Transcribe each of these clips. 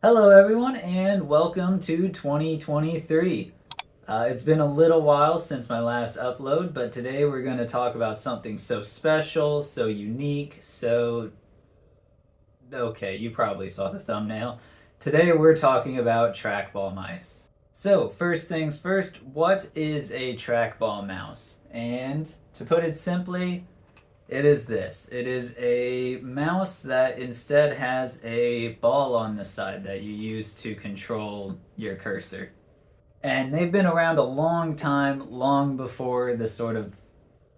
Hello, everyone, and welcome to 2023. It's been a little while since my last upload, but today we're going to talk about something so special, so unique, so. Okay, you probably saw the thumbnail. Today we're talking about trackball mice. So, first things first, what is a trackball mouse? And to put it simply, it is this. It is a mouse that instead has a ball on the side that you use to control your cursor. And they've been around a long time, long before the sort of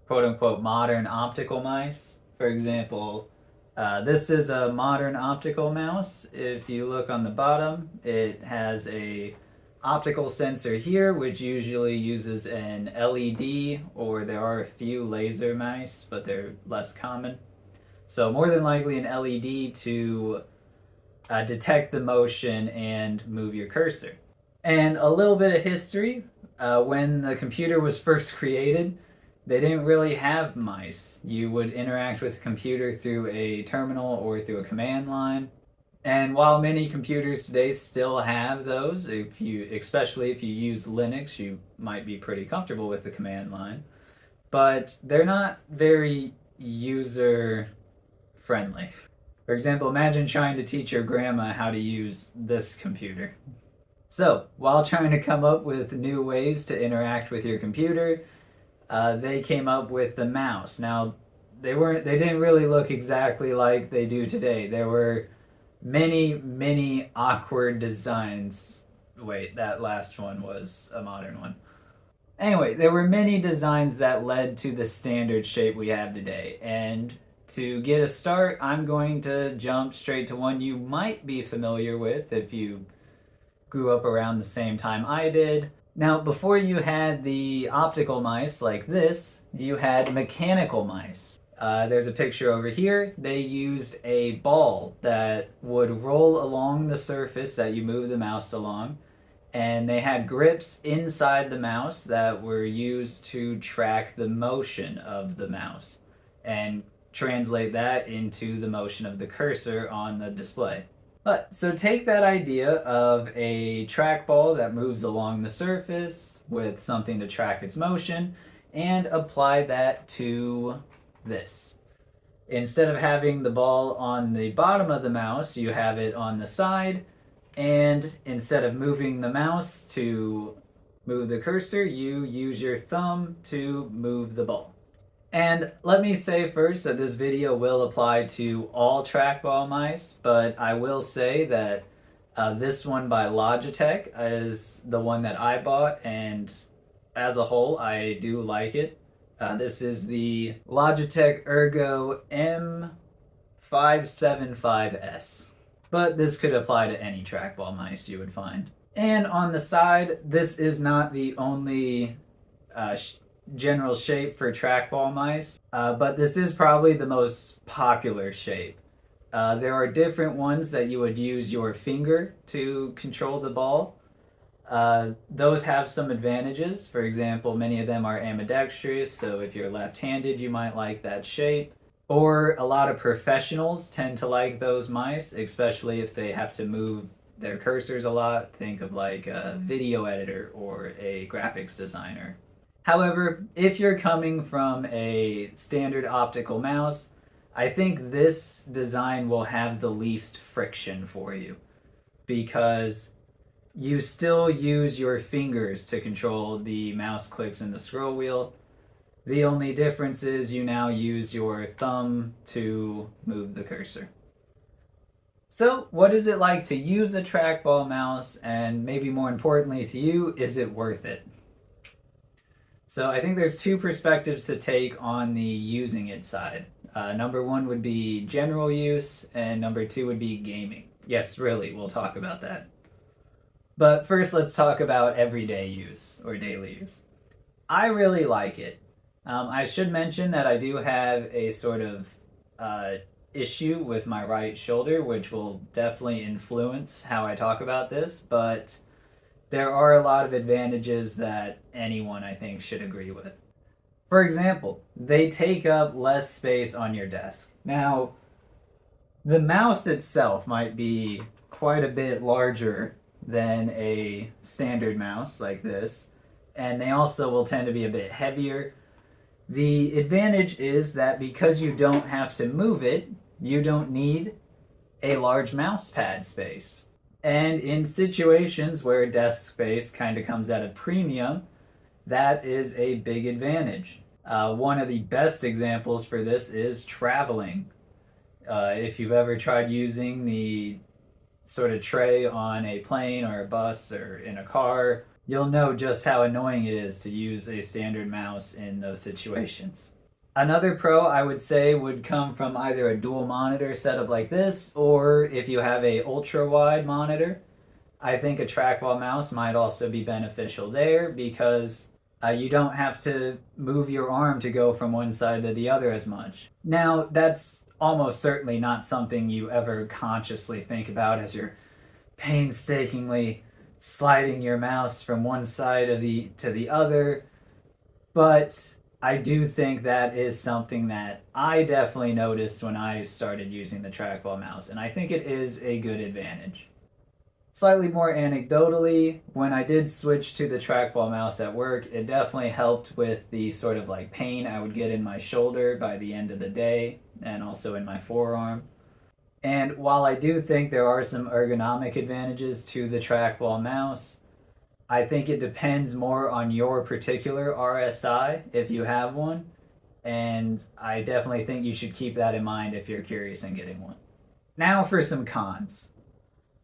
quote unquote modern optical mice. For example, this is a modern optical mouse. If you look on the bottom, it has a optical sensor here, which usually uses an LED, or there are a few laser mice, but they're less common. So more than likely an LED to detect the motion and move your cursor. And a little bit of history, when the computer was first created, they didn't really have mice. You would interact with the computer through a terminal or through a command line. And while many computers today still have those, especially if you use Linux, you might be pretty comfortable with the command line. But they're not very user friendly. For example, imagine trying to teach your grandma how to use this computer. So, while trying to come up with new ways to interact with your computer, they came up with the mouse. Now, they didn't really look exactly like they do today. There were many awkward designs. Wait, that last one was a modern one. Anyway, there were many designs that led to the standard shape we have today. And to get a start, I'm going to jump straight to one you might be familiar with if you grew up around the same time I did. Now, before you had the optical mice like this, you had mechanical mice. There's a picture over here. They used a ball that would roll along the surface that you move the mouse along, and they had grips inside the mouse that were used to track the motion of the mouse and translate that into the motion of the cursor on the display. But so take that idea of a trackball that moves along the surface with something to track its motion and apply that to this. Instead of having the ball on the bottom of the mouse, you have it on the side, and instead of moving the mouse to move the cursor, you use your thumb to move the ball. And let me say first that this video will apply to all trackball mice, but I will say that this one by Logitech is the one that I bought, and as a whole, I do like it. This is the Logitech Ergo M575S, but this could apply to any trackball mice you would find. And on the side, this is not the only general shape for trackball mice, but this is probably the most popular shape. There are different ones that you would use your finger to control the ball. Those have some advantages. For example, many of them are ambidextrous, so if you're left-handed, you might like that shape. Or a lot of professionals tend to like those mice, especially if they have to move their cursors a lot. Think of like a video editor or a graphics designer. However, if you're coming from a standard optical mouse, I think this design will have the least friction for you because you still use your fingers to control the mouse clicks and the scroll wheel. The only difference is you now use your thumb to move the cursor. So, what is it like to use a trackball mouse, and maybe more importantly to you, is it worth it? So I think there's two perspectives to take on the using it side. Number one would be general use, and number two would be gaming. Yes, really, we'll talk about that. But first, let's talk about everyday use or daily use. I really like it. I should mention that I do have a sort of issue with my right shoulder, which will definitely influence how I talk about this, but there are a lot of advantages that anyone, I think, should agree with. For example, they take up less space on your desk. Now, the mouse itself might be quite a bit larger than a standard mouse like this, and they also will tend to be a bit heavier. The advantage is that because you don't have to move it, you don't need a large mouse pad space. And in situations where desk space kind of comes at a premium, that is a big advantage. One of the best examples for this is traveling. If you've ever tried using the sort of tray on a plane or a bus or in a car, you'll know just how annoying it is to use a standard mouse in those situations. Another pro I would say would come from either a dual monitor setup like this, or if you have a ultra wide monitor, I think a trackball mouse might also be beneficial there because you don't have to move your arm to go from one side to the other as much. Now, that's almost certainly not something you ever consciously think about as you're painstakingly sliding your mouse from one side of to the other, but I do think that is something that I definitely noticed when I started using the trackball mouse, and I think it is a good advantage. Slightly more anecdotally, when I did switch to the trackball mouse at work, it definitely helped with the sort of like pain I would get in my shoulder by the end of the day and also in my forearm. And while I do think there are some ergonomic advantages to the trackball mouse, I think it depends more on your particular RSI if you have one. And I definitely think you should keep that in mind if you're curious in getting one. Now for some cons.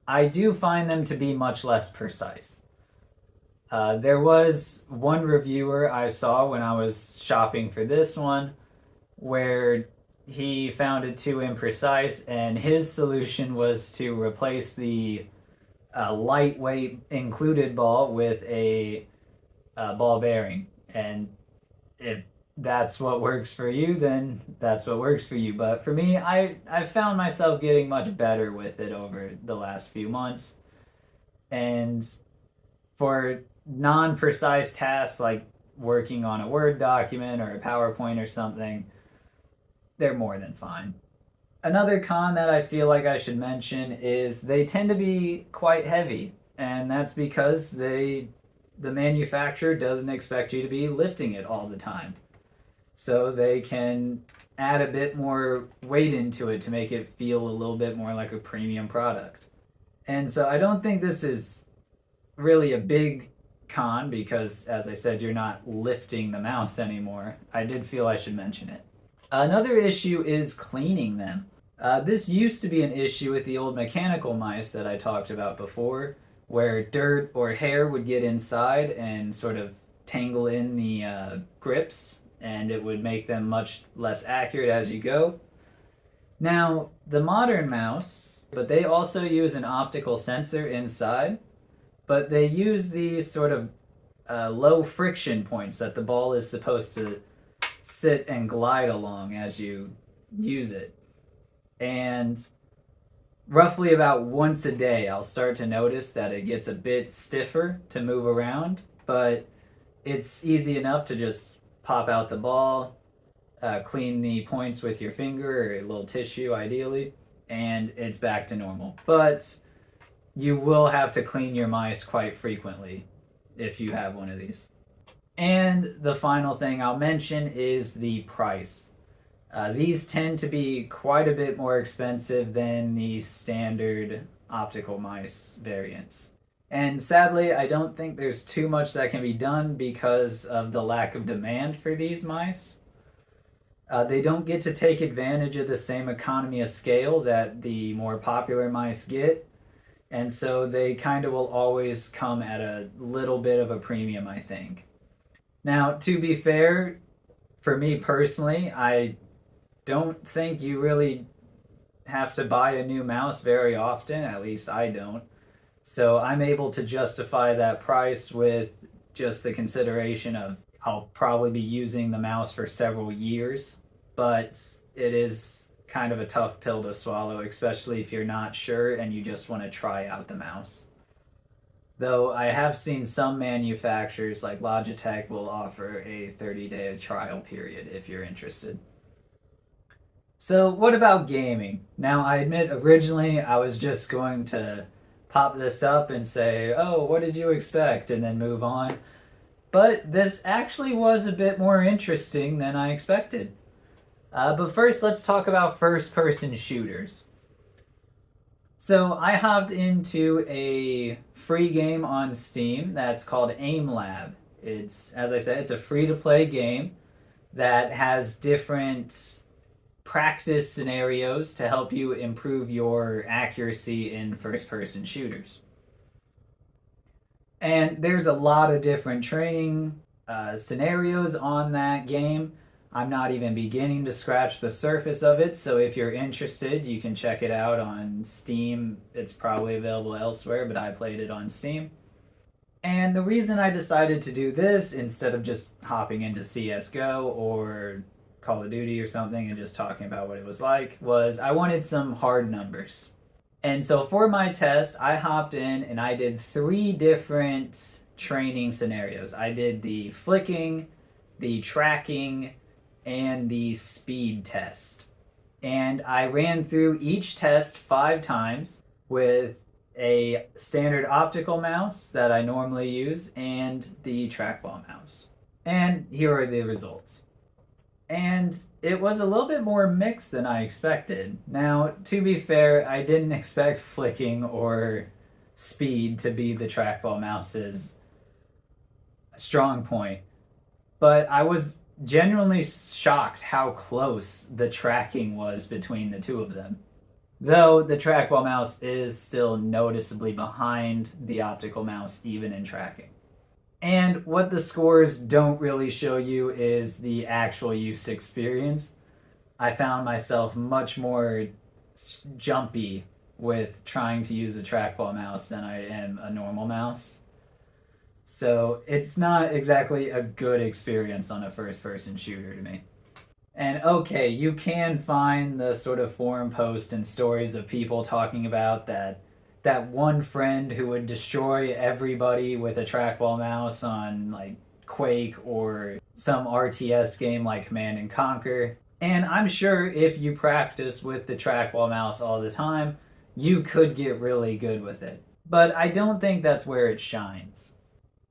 I do find them to be much less precise. There was one reviewer I saw when I was shopping for this one where he found it too imprecise, and his solution was to replace the lightweight included ball with a ball bearing. And if that's what works for you, then that's what works for you. But for me, I found myself getting much better with it over the last few months. And for non-precise tasks like working on a Word document or a PowerPoint or something, they're more than fine. Another con that I feel like I should mention is they tend to be quite heavy, and that's because the manufacturer doesn't expect you to be lifting it all the time. So they can add a bit more weight into it to make it feel a little bit more like a premium product. And so I don't think this is really a big con because, as I said, you're not lifting the mouse anymore. I did feel I should mention it. Another issue is cleaning them. This used to be an issue with the old mechanical mice that I talked about before, where dirt or hair would get inside and sort of tangle in the grips, and it would make them much less accurate as you go. Now, the modern mouse, but they also use an optical sensor inside, but they use these sort of low friction points that the ball is supposed to sit and glide along as you use it. And roughly about once a day, I'll start to notice that it gets a bit stiffer to move around, but it's easy enough to just pop out the ball, clean the points with your finger or a little tissue ideally, and it's back to normal. But you will have to clean your mice quite frequently if you have one of these. And the final thing I'll mention is the price. These tend to be quite a bit more expensive than the standard optical mice variants. And sadly, I don't think there's too much that can be done because of the lack of demand for these mice. They don't get to take advantage of the same economy of scale that the more popular mice get, and so they kind of will always come at a little bit of a premium, I think. Now, to be fair, for me personally, I don't think you really have to buy a new mouse very often, at least I don't. So I'm able to justify that price with just the consideration of I'll probably be using the mouse for several years, but it is kind of a tough pill to swallow, especially if you're not sure and you just want to try out the mouse. Though I have seen some manufacturers like Logitech will offer a 30-day trial period if you're interested. So what about gaming? Now I admit originally I was just going to pop this up and say, oh, what did you expect? And then move on. But this actually was a bit more interesting than I expected. But first, let's talk about first person shooters. So I hopped into a free game on Steam that's called Aim Lab. It's, as I said, it's a free to play game that has different practice scenarios to help you improve your accuracy in first person shooters. And there's a lot of different training scenarios on that game. I'm not even beginning to scratch the surface of it, so if you're interested, you can check it out on Steam. It's probably available elsewhere, but I played it on Steam. And the reason I decided to do this instead of just hopping into CSGO or Call of Duty or something and just talking about what it was like was I wanted some hard numbers. And so for my test, I hopped in and I did 3 different training scenarios. I did the flicking, the tracking, and the speed test. And I ran through each test 5 times with a standard optical mouse that I normally use and the trackball mouse. And here are the results. And it was a little bit more mixed than I expected. Now, to be fair, I didn't expect flicking or speed to be the trackball mouse's strong point, but I was genuinely shocked how close the tracking was between the two of them. Though the trackball mouse is still noticeably behind the optical mouse, even in tracking. And what the scores don't really show you is the actual use experience. I found myself much more jumpy with trying to use the trackball mouse than I am a normal mouse. So it's not exactly a good experience on a first person shooter to me. And okay, you can find the sort of forum posts and stories of people talking about that one friend who would destroy everybody with a trackball mouse on like Quake or some RTS game like Command and Conquer. And I'm sure if you practice with the trackball mouse all the time, you could get really good with it. But I don't think that's where it shines.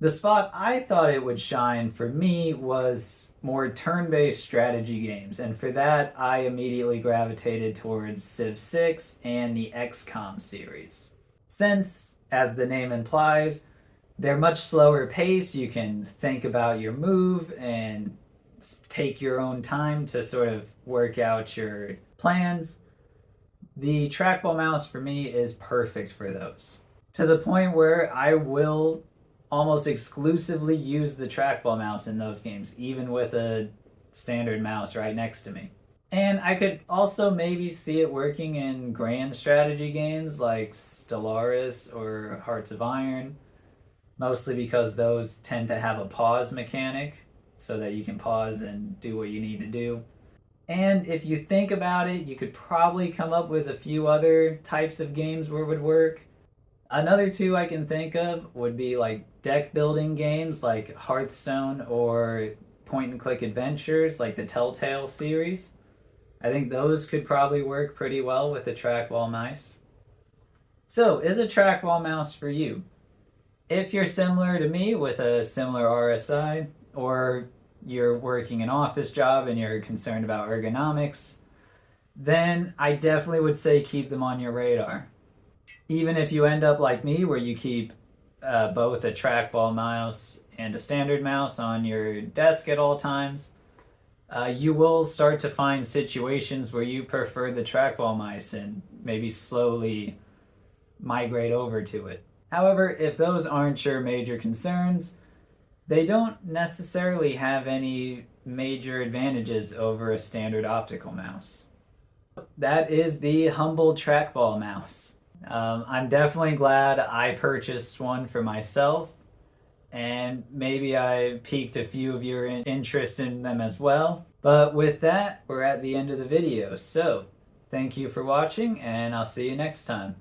The spot I thought it would shine for me was more turn-based strategy games, and for that I immediately gravitated towards Civ 6 and the XCOM series. Since, as the name implies, they're much slower pace, you can think about your move and take your own time to sort of work out your plans. The trackball mouse for me is perfect for those. To the point where I will almost exclusively use the trackball mouse in those games, even with a standard mouse right next to me. And I could also maybe see it working in grand strategy games like Stellaris or Hearts of Iron, mostly because those tend to have a pause mechanic so that you can pause and do what you need to do. And if you think about it, you could probably come up with a few other types of games where it would work. Another 2 I can think of would be like deck building games like Hearthstone or point and click adventures like the Telltale series. I think those could probably work pretty well with a trackball mouse. So, is a trackball mouse for you? If you're similar to me with a similar RSI, or you're working an office job and you're concerned about ergonomics, then I definitely would say keep them on your radar. Even if you end up like me where you keep both a trackball mouse and a standard mouse on your desk at all times, you will start to find situations where you prefer the trackball mice and maybe slowly migrate over to it. However, if those aren't your major concerns, they don't necessarily have any major advantages over a standard optical mouse. That is the humble trackball mouse. I'm definitely glad I purchased one for myself, and maybe I piqued a few of your interest in them as well. But with that, we're at the end of the video, so thank you for watching, and I'll see you next time.